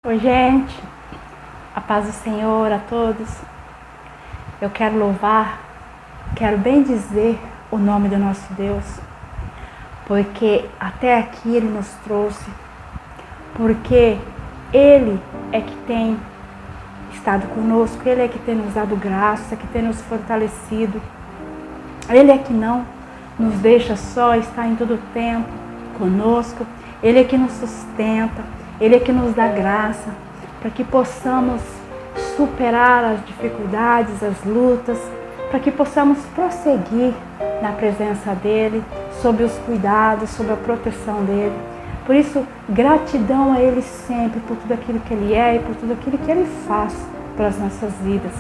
Oi, gente, a paz do Senhor a todos. Eu quero louvar, quero bendizer o nome do nosso Deus, porque até aqui Ele nos trouxe, porque Ele é que tem estado conosco, Ele é que tem nos dado graça, que tem nos fortalecido. Ele é que não nos deixa só, está em todo o tempo conosco. Ele é que nos sustenta. Ele é que nos dá graça para que possamos superar as dificuldades, as lutas, para que possamos prosseguir na presença dEle, sob os cuidados, sob a proteção dEle. Por isso, gratidão a Ele sempre por tudo aquilo que Ele é e por tudo aquilo que Ele faz pelas nossas vidas.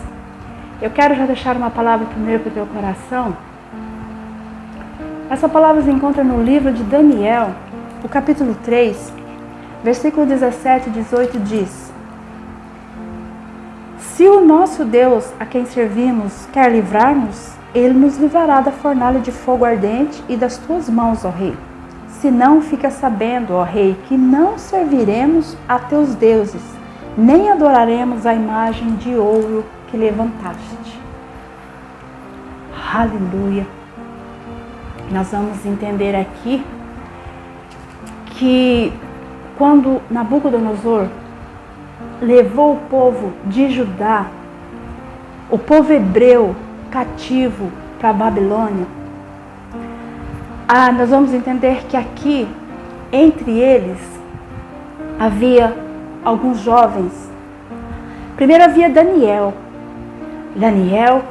Eu quero já deixar uma palavra primeiro para o teu coração. Essa palavra se encontra no livro de Daniel, o capítulo 3, versículo 17 e 18 diz: Se o nosso Deus, a quem servimos, quer livrar-nos, Ele nos livrará da fornalha de fogo ardente e das tuas mãos, ó Rei. Se não, fica sabendo, ó Rei, que não serviremos a teus deuses, nem adoraremos a imagem de ouro que levantaste. Aleluia! Nós vamos entender aqui que quando Nabucodonosor levou o povo de Judá, o povo hebreu cativo para a Babilônia, nós vamos entender que aqui, entre eles, havia alguns jovens. Primeiro havia Daniel,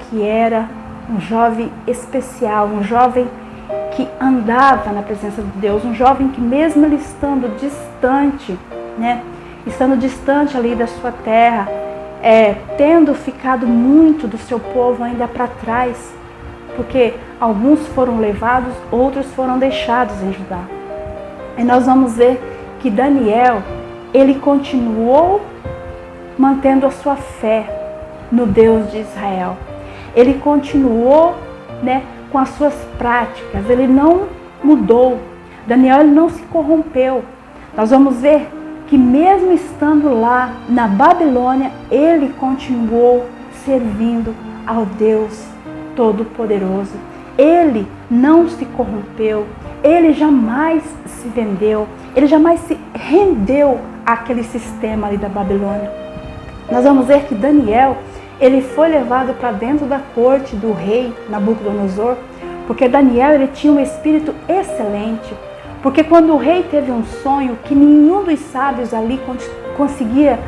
que era um jovem especial, um jovem que andava na presença de Deus, um jovem que mesmo ele estando distante, estando distante ali da sua terra, tendo ficado muito do seu povo ainda para trás, porque alguns foram levados, outros foram deixados em Judá. E nós vamos ver que Daniel, ele continuou mantendo a sua fé no Deus de Israel. Ele continuou, com as suas práticas, ele não mudou. Daniel, ele não se corrompeu. Nós vamos ver que mesmo estando lá na Babilônia, ele continuou servindo ao Deus Todo-Poderoso. Ele não se corrompeu, ele jamais se vendeu, ele jamais se rendeu àquele sistema ali da Babilônia. Nós vamos ver que Daniel, ele foi levado para dentro da corte do rei Nabucodonosor, porque Daniel, ele tinha um espírito excelente. Porque quando o rei teve um sonho que nenhum dos sábios ali conseguia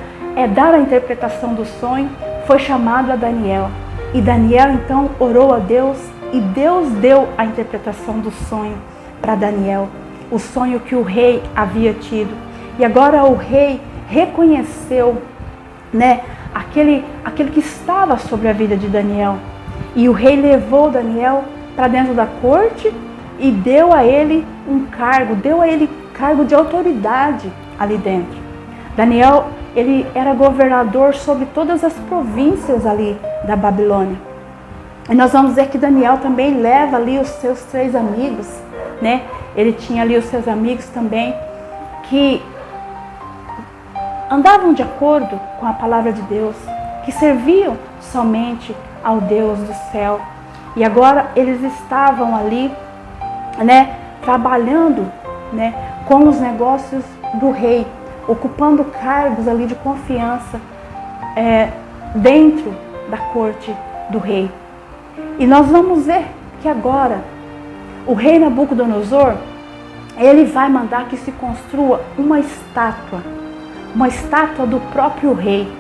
dar a interpretação do sonho, foi chamado a Daniel. E Daniel então orou a Deus e Deus deu a interpretação do sonho para Daniel, o sonho que o rei havia tido. E agora o rei reconheceu, aquele que estava sobre a vida de Daniel. E o rei levou Daniel para dentro da corte e deu a ele um cargo, cargo de autoridade ali dentro. Daniel, ele era governador sobre todas as províncias ali da Babilônia. E nós vamos ver que Daniel também leva ali os seus 3 amigos, Ele tinha ali os seus amigos também que andavam de acordo com a palavra de Deus, que serviam somente ao Deus do céu. E agora eles estavam ali, trabalhando, com os negócios do rei, ocupando cargos ali de confiança dentro da corte do rei. E nós vamos ver que agora o rei Nabucodonosor, ele vai mandar que se construa uma estátua do próprio rei,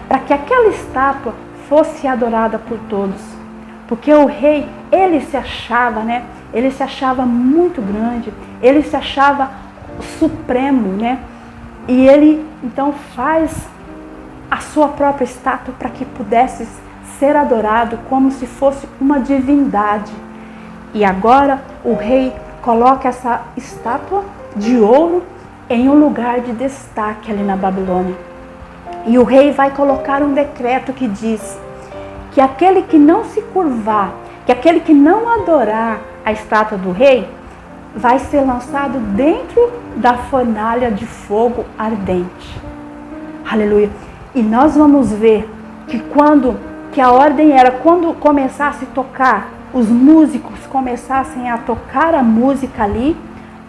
para que aquela estátua fosse adorada por todos. Porque o rei, ele se achava muito grande, ele se achava supremo, E ele então faz a sua própria estátua para que pudesse ser adorado como se fosse uma divindade. E agora o rei coloca essa estátua de ouro em um lugar de destaque ali na Babilônia. E o rei vai colocar um decreto que diz que aquele que não se curvar, que aquele que não adorar a estátua do rei, vai ser lançado dentro da fornalha de fogo ardente. Aleluia. E nós vamos ver que a ordem era quando começasse a tocar, os músicos começassem a tocar a música ali,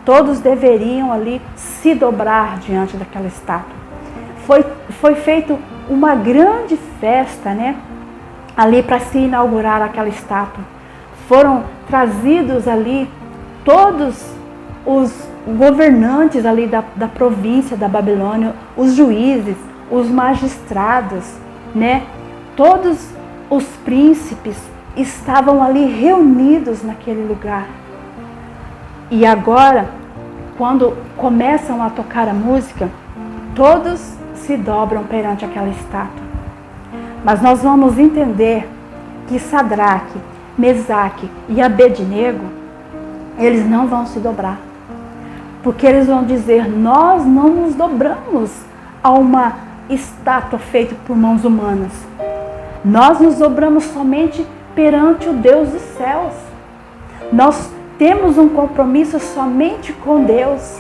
todos deveriam ali se dobrar diante daquela estátua. Foi feito uma grande festa, né? Ali para se inaugurar aquela estátua. Foram trazidos ali todos os governantes ali da província da Babilônia, os juízes, os magistrados, né? Todos os príncipes estavam ali reunidos naquele lugar. E agora, quando começam a tocar a música, todos se dobram perante aquela estátua. Mas nós vamos entender que Sadraque, Mesaque e Abednego, eles não vão se dobrar. Porque eles vão dizer, nós não nos dobramos a uma estátua feita por mãos humanas. Nós nos dobramos somente perante o Deus dos céus. Nós temos um compromisso somente com Deus.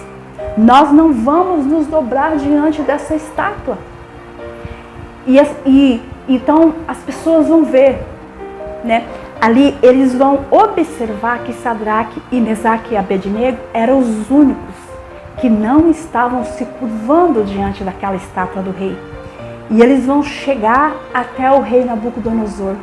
Nós não vamos nos dobrar diante dessa estátua. E então as pessoas vão ver, né? Ali eles vão observar que Sadraque e Mesaque e Abednego eram os únicos que não estavam se curvando diante daquela estátua do rei. E eles vão chegar até o rei Nabucodonosor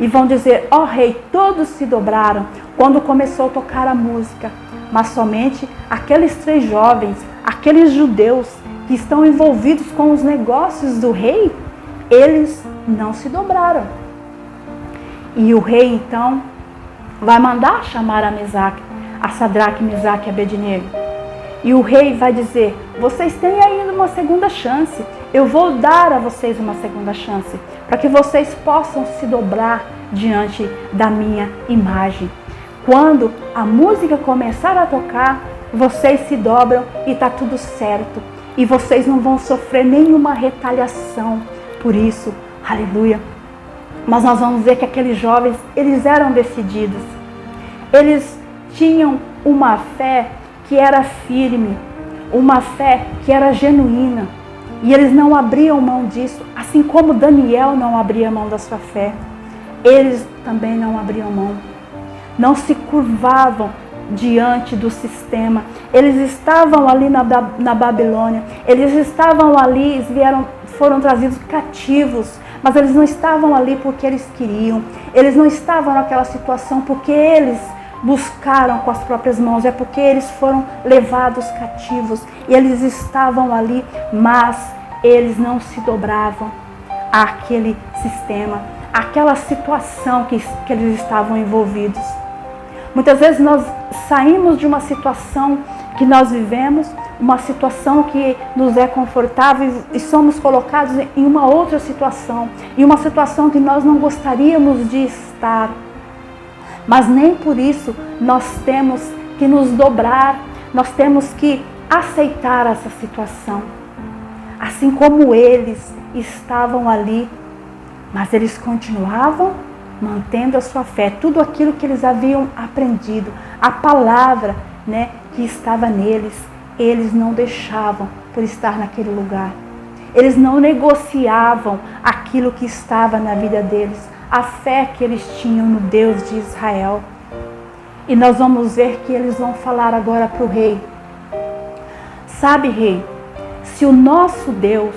e vão dizer, ó rei, todos se dobraram quando começou a tocar a música, mas somente aqueles 3 jovens, aqueles judeus que estão envolvidos com os negócios do rei, eles não se dobraram. E o rei então vai mandar chamar a Sadraque, Mesaque e Abednego. E o rei vai dizer, vocês têm ainda uma segunda chance. Eu vou dar a vocês uma segunda chance, para que vocês possam se dobrar diante da minha imagem. Quando a música começar a tocar, vocês se dobram e está tudo certo. E vocês não vão sofrer nenhuma retaliação por isso. Aleluia. Mas nós vamos ver que aqueles jovens, eles eram decididos. Eles tinham uma fé que era firme, uma fé que era genuína. E eles não abriam mão disso, assim como Daniel não abria mão da sua fé. Eles também não abriam mão. Não se curvavam diante do sistema. Eles estavam ali na Babilônia. Eles estavam ali, foram trazidos cativos. Mas eles não estavam ali porque eles queriam. Eles não estavam naquela situação porque eles buscaram com as próprias mãos. É porque eles foram levados cativos. E eles estavam ali, mas eles não se dobravam àquele sistema, àquela situação que eles estavam envolvidos. Muitas vezes nós saímos de uma situação que nós vivemos, uma situação que nos é confortável e somos colocados em uma outra situação, em uma situação que nós não gostaríamos de estar. Mas nem por isso nós temos que nos dobrar, nós temos que aceitar essa situação. Assim como eles estavam ali, mas eles continuavam mantendo a sua fé, tudo aquilo que eles haviam aprendido, a palavra, né, que estava neles, eles não deixavam por estar naquele lugar. Eles não negociavam aquilo que estava na vida deles, a fé que eles tinham no Deus de Israel. E nós vamos ver que eles vão falar agora para o rei. Sabe, rei, se o nosso Deus,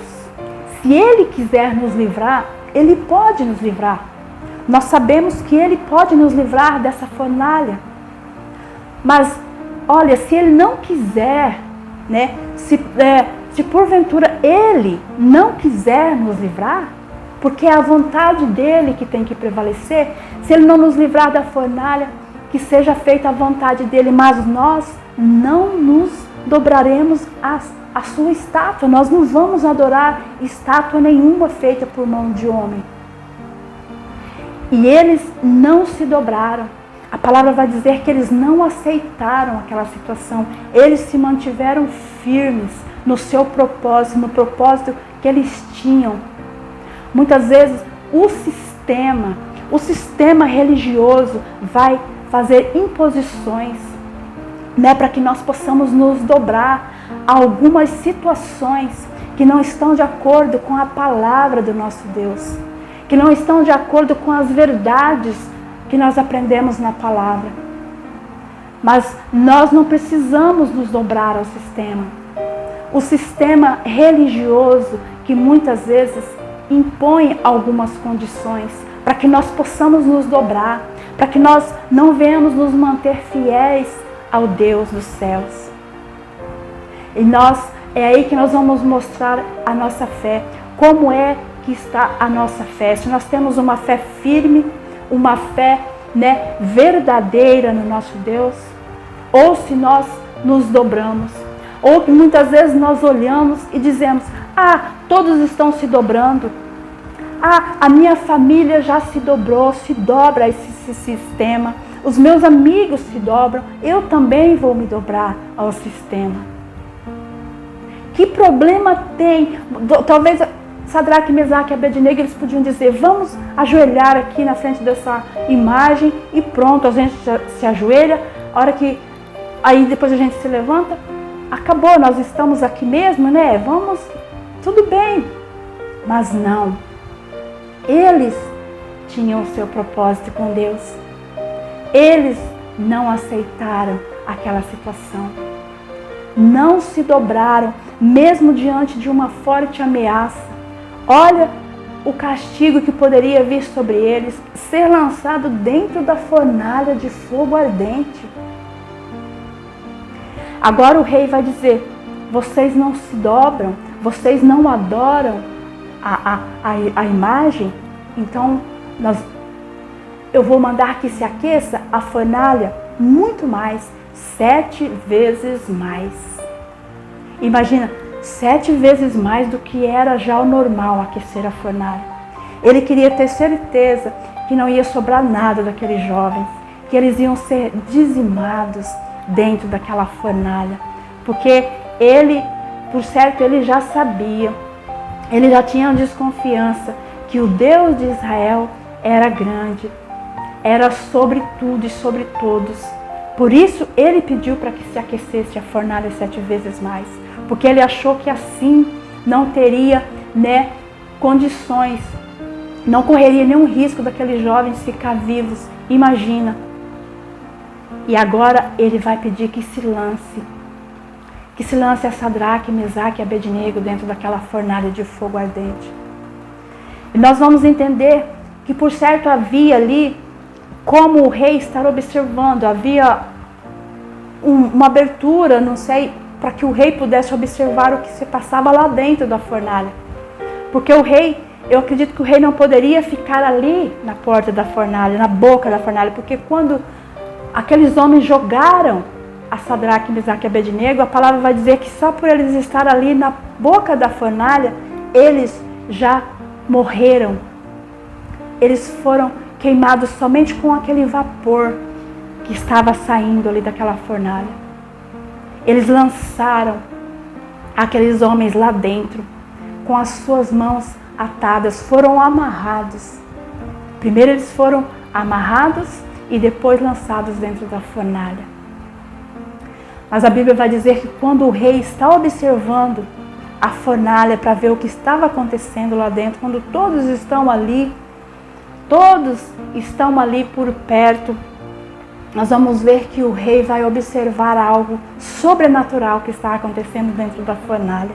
se Ele quiser nos livrar, Ele pode nos livrar. Nós sabemos que Ele pode nos livrar dessa fornalha. Mas, olha, se Ele não quiser, né, se porventura Ele não quiser nos livrar, porque é a vontade dEle que tem que prevalecer, se Ele não nos livrar da fornalha, que seja feita a vontade dEle, mas nós não nos dobraremos a sua estátua, nós não vamos adorar estátua nenhuma feita por mão de homem. E eles não se dobraram. A palavra vai dizer que eles não aceitaram aquela situação. Eles se mantiveram firmes no seu propósito, no propósito que eles tinham. Muitas vezes o sistema religioso vai fazer imposições, né, para que nós possamos nos dobrar a algumas situações que não estão de acordo com a palavra do nosso Deus, que não estão de acordo com as verdades que nós aprendemos na palavra. Mas nós não precisamos nos dobrar ao sistema. O sistema religioso que muitas vezes impõe algumas condições para que nós possamos nos dobrar, para que nós não venhamos nos manter fiéis ao Deus dos céus. E é aí que nós vamos mostrar a nossa fé. Como é que está a nossa fé? Se nós temos uma fé firme, uma fé verdadeira no nosso Deus, ou se nós nos dobramos, ou que muitas vezes nós olhamos e dizemos: todos estão se dobrando, a minha família já se dobrou, se dobra a esse sistema, os meus amigos se dobram, eu também vou me dobrar ao sistema. Que problema tem? Talvez Sadraque, Mesaque e Abednego, eles podiam dizer: vamos ajoelhar aqui na frente dessa imagem e pronto, a gente se ajoelha, a hora que aí depois a gente se levanta, acabou, nós estamos aqui mesmo, vamos, tudo bem. Mas não, eles tinham o seu propósito com Deus, eles não aceitaram aquela situação, não se dobraram, mesmo diante de uma forte ameaça. Olha o castigo que poderia vir sobre eles, ser lançado dentro da fornalha de fogo ardente. Agora o rei vai dizer: vocês não se dobram, vocês não adoram a imagem, então eu vou mandar que se aqueça a fornalha muito mais, 7 vezes mais. Imagina, 7 vezes mais do que era já o normal aquecer a fornalha. Ele queria ter certeza que não ia sobrar nada daqueles jovens, que eles iam ser dizimados dentro daquela fornalha. Porque ele, por certo, ele já sabia, ele já tinha desconfiança que o Deus de Israel era grande, era sobre tudo e sobre todos. Por isso ele pediu para que se aquecesse a fornalha 7 vezes mais. Porque ele achou que assim não teria condições, não correria nenhum risco daqueles jovens ficar vivos. Imagina. E agora ele vai pedir que se lance a Sadraque, Mesaque e Abednego dentro daquela fornalha de fogo ardente. E nós vamos entender que por certo havia ali, como o rei estar observando, havia uma abertura, não sei, para que o rei pudesse observar o que se passava lá dentro da fornalha. Porque o rei, eu acredito que o rei não poderia ficar ali na porta da fornalha, na boca da fornalha, porque quando aqueles homens jogaram a Sadraque, Mesaque e Abednego, a palavra vai dizer que só por eles estar ali na boca da fornalha, eles já morreram. Eles foram queimados somente com aquele vapor que estava saindo ali daquela fornalha. Eles lançaram aqueles homens lá dentro, com as suas mãos atadas, foram amarrados. Primeiro eles foram amarrados e depois lançados dentro da fornalha. Mas a Bíblia vai dizer que quando o rei está observando a fornalha para ver o que estava acontecendo lá dentro, quando todos estão ali por perto, nós vamos ver que o rei vai observar algo sobrenatural que está acontecendo dentro da fornalha.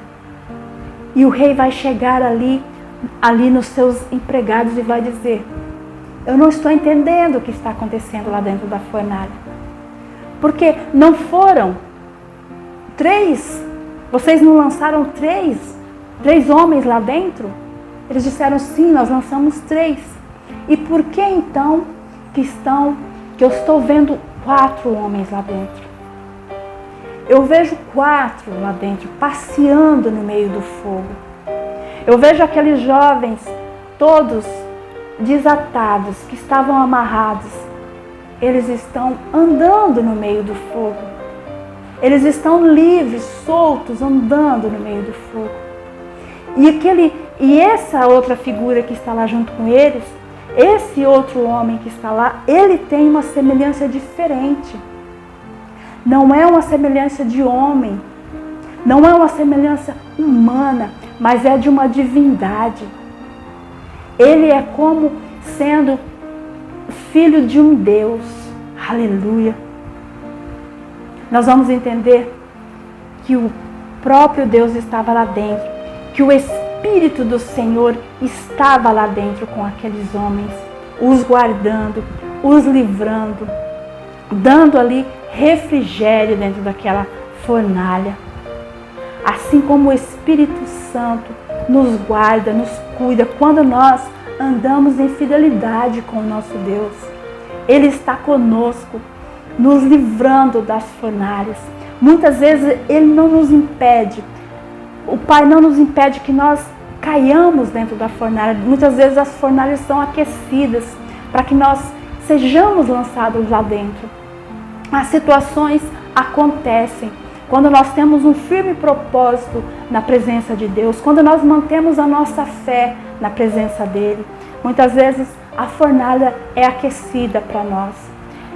E o rei vai chegar ali nos seus empregados e vai dizer: eu não estou entendendo o que está acontecendo lá dentro da fornalha. Porque não foram 3? Vocês não lançaram 3 homens lá dentro? Eles disseram: sim, nós lançamos 3. E por que então que eu estou vendo 4 homens lá dentro? Eu vejo 4 lá dentro, passeando no meio do fogo. Eu vejo aqueles jovens, todos desatados, que estavam amarrados. Eles estão andando no meio do fogo. Eles estão livres, soltos, andando no meio do fogo. E essa outra figura que está lá junto com eles, esse outro homem que está lá, ele tem uma semelhança diferente. Não é uma semelhança de homem, não é uma semelhança humana, mas é de uma divindade. Ele é como sendo filho de um Deus. Aleluia. Nós vamos entender que o próprio Deus estava lá dentro, que o Espírito do Senhor estava lá dentro com aqueles homens, os guardando, os livrando, dando ali refrigério dentro daquela fornalha. Assim como o Espírito Santo nos guarda, nos cuida, quando nós andamos em fidelidade com o nosso Deus. Ele está conosco, nos livrando das fornalhas. Muitas vezes Ele não nos impede, o Pai não nos impede que nós caiamos dentro da fornalha. Muitas vezes as fornalhas são aquecidas para que nós sejamos lançados lá dentro. As situações acontecem quando nós temos um firme propósito na presença de Deus, quando nós mantemos a nossa fé na presença dEle. Muitas vezes a fornalha é aquecida para nós.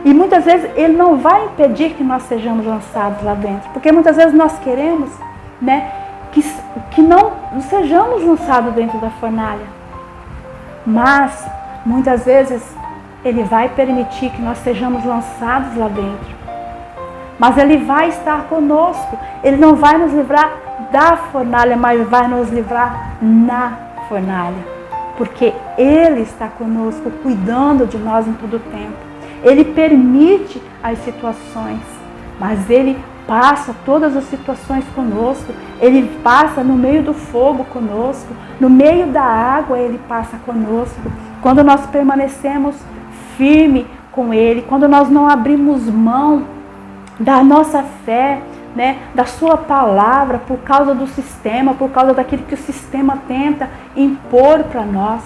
E muitas vezes Ele não vai impedir que nós sejamos lançados lá dentro. Porque muitas vezes nós queremos, que não sejamos lançados dentro da fornalha. Mas muitas vezes Ele vai permitir que nós sejamos lançados lá dentro. Mas Ele vai estar conosco. Ele não vai nos livrar da fornalha, mas vai nos livrar na fornalha. Porque Ele está conosco, cuidando de nós em todo o tempo. Ele permite as situações, mas Ele passa todas as situações conosco. Ele passa no meio do fogo conosco, no meio da água Ele passa conosco. Quando nós permanecemos firme com Ele, quando nós não abrimos mão da nossa fé, da sua palavra, por causa do sistema, por causa daquilo que o sistema tenta impor para nós.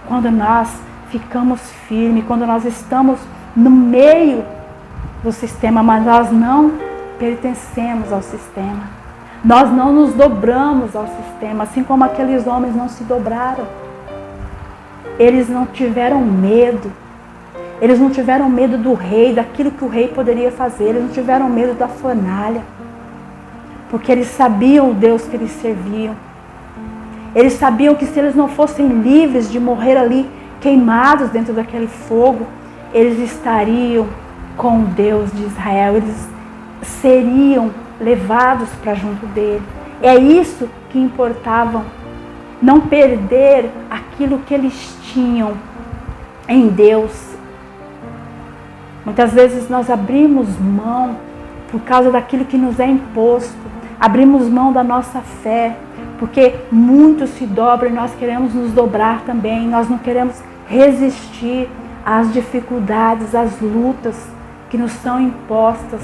Quando nós ficamos firmes, quando nós estamos no meio do sistema, mas nós não pertencemos ao sistema. Nós não nos dobramos ao sistema, assim como aqueles homens não se dobraram. Eles não tiveram medo. Eles não tiveram medo do rei, daquilo que o rei poderia fazer. Eles não tiveram medo da fornalha. Porque eles sabiam o Deus que eles serviam. Eles sabiam que se eles não fossem livres de morrer ali, queimados dentro daquele fogo, eles estariam com o Deus de Israel. Eles seriam levados para junto dele. É isso que importava. Não perder aquilo que eles tinham em Deus. Muitas vezes nós abrimos mão por causa daquilo que nos é imposto. Abrimos mão da nossa fé, porque muitos se dobram e nós queremos nos dobrar também. Nós não queremos resistir às dificuldades, às lutas que nos são impostas.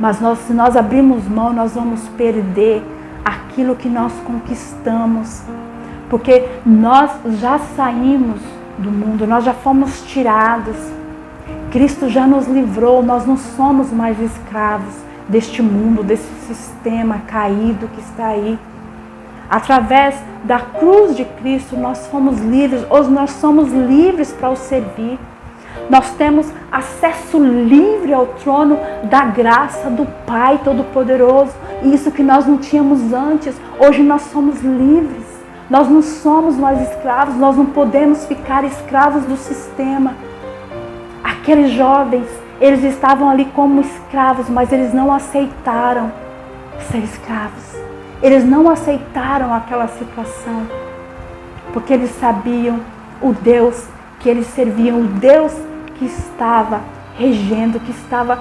Mas se nós abrirmos mão, nós vamos perder aquilo que nós conquistamos. Porque nós já saímos do mundo, nós já fomos tirados. Cristo já nos livrou, nós não somos mais escravos deste mundo, desse sistema caído que está aí. Através da cruz de Cristo nós fomos livres, hoje nós somos livres para o servir. Nós temos acesso livre ao trono da graça do Pai Todo-Poderoso. Isso que nós não tínhamos antes, hoje nós somos livres. Nós não somos mais escravos, nós não podemos ficar escravos do sistema. Aqueles jovens, eles estavam ali como escravos, mas eles não aceitaram ser escravos. Eles não aceitaram aquela situação, porque eles sabiam o Deus que eles serviam, o Deus que estava regendo, que estava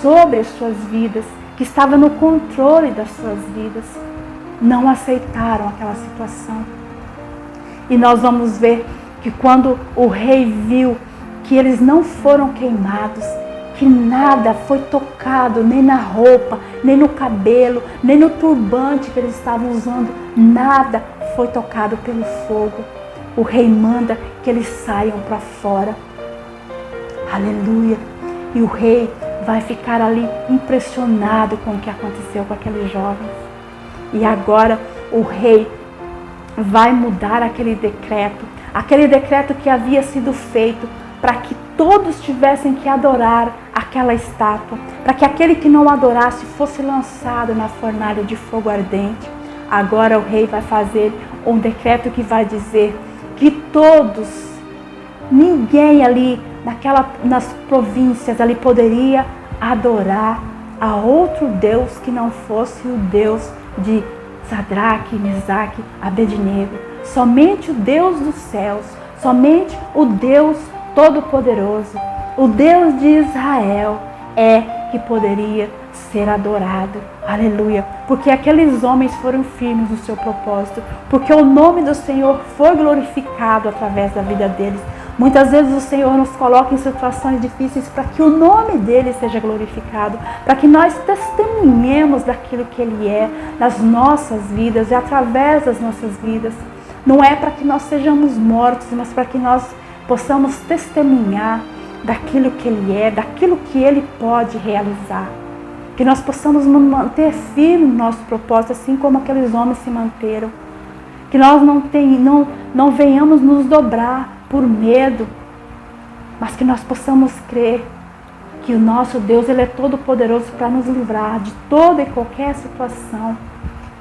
sobre as suas vidas, que estava no controle das suas vidas. Não aceitaram aquela situação. E nós vamos ver que quando o rei viu que eles não foram queimados, que nada foi tocado, nem na roupa, nem no cabelo, nem no turbante que eles estavam usando, nada foi tocado pelo fogo. O rei manda que eles saiam para fora. Aleluia! E o rei vai ficar ali impressionado com o que aconteceu com aqueles jovens. E agora o rei vai mudar aquele decreto que havia sido feito para que todos tivessem que adorar aquela estátua, para que aquele que não adorasse fosse lançado na fornalha de fogo ardente. Agora o rei vai fazer um decreto que vai dizer que todos, ninguém ali nas províncias ali poderia adorar a outro Deus que não fosse o Deus de Sadraque, Mesaque, Abednego. Somente o Deus dos céus, somente o Deus Todo-Poderoso, o Deus de Israel que poderia ser adorado. Aleluia. Porque aqueles homens foram firmes no seu propósito, porque o nome do Senhor foi glorificado através da vida deles. Muitas vezes o Senhor nos coloca em situações difíceis para que o nome dele seja glorificado, para que nós testemunhemos daquilo que ele é nas nossas vidas e através das nossas vidas. Não é para que nós sejamos mortos, mas para que nós possamos testemunhar daquilo que ele é, daquilo que ele pode realizar. Que nós possamos nos manter firmes no nosso propósito, assim como aqueles homens se manteram. Que nós não venhamos nos dobrar por medo, mas que nós possamos crer que o nosso Deus, ele é todo poderoso para nos livrar de toda e qualquer situação,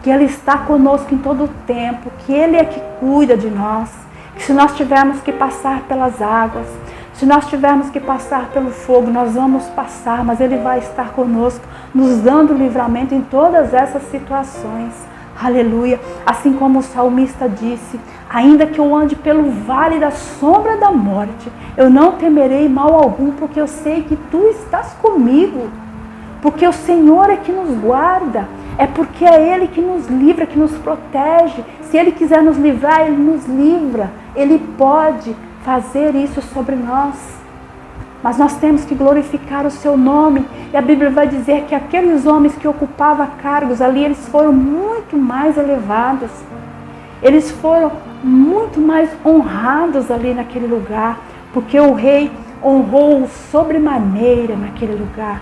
que ele está conosco em todo o tempo, que ele é que cuida de nós, que se nós tivermos que passar pelas águas, se nós tivermos que passar pelo fogo, nós vamos passar, mas ele vai estar conosco, nos dando livramento em todas essas situações. Aleluia. Assim como o salmista disse, ainda que eu ande pelo vale da sombra da morte, eu não temerei mal algum, porque eu sei que tu estás comigo. Porque o Senhor é que nos guarda, é porque é ele que nos livra, que nos protege. Se ele quiser nos livrar, ele nos livra. Ele pode fazer isso sobre nós. Mas nós temos que glorificar o seu nome. E a Bíblia vai dizer que aqueles homens que ocupavam cargos ali, eles foram muito mais elevados. Eles foram muito mais honrados ali naquele lugar. Porque o rei honrou sobremaneira naquele lugar.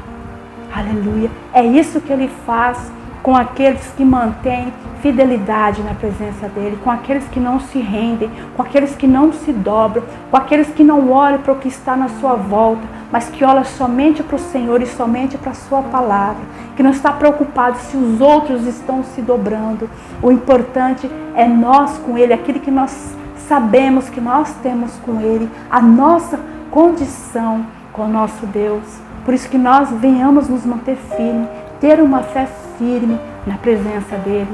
Aleluia. É isso que ele faz com aqueles que mantêm fidelidade na presença dele, com aqueles que não se rendem, com aqueles que não se dobram, com aqueles que não olham para o que está na sua volta, mas que olham somente para o Senhor e somente para a sua palavra, que não está preocupado se os outros estão se dobrando. O importante é nós com ele, aquilo que nós sabemos que nós temos com ele, a nossa condição com o nosso Deus. Por isso que nós venhamos nos manter firmes, ter uma fé firme na presença dele.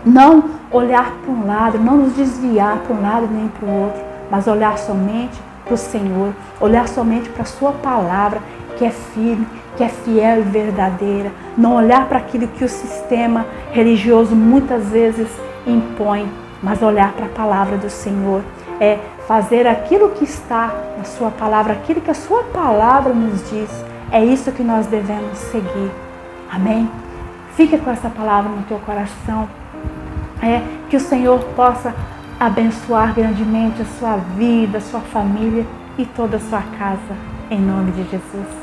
Não olhar para um lado, não nos desviar para um lado nem para o outro, mas olhar somente para o Senhor, olhar somente para a sua palavra, que é firme, que é fiel e verdadeira. Não olhar para aquilo que o sistema religioso muitas vezes impõe, mas olhar para a palavra do Senhor. É fazer aquilo que está na sua palavra, aquilo que a sua palavra nos diz. É isso que nós devemos seguir. Amém? Fica com essa palavra no teu coração. Que o Senhor possa abençoar grandemente a sua vida, a sua família e toda a sua casa. Em nome de Jesus.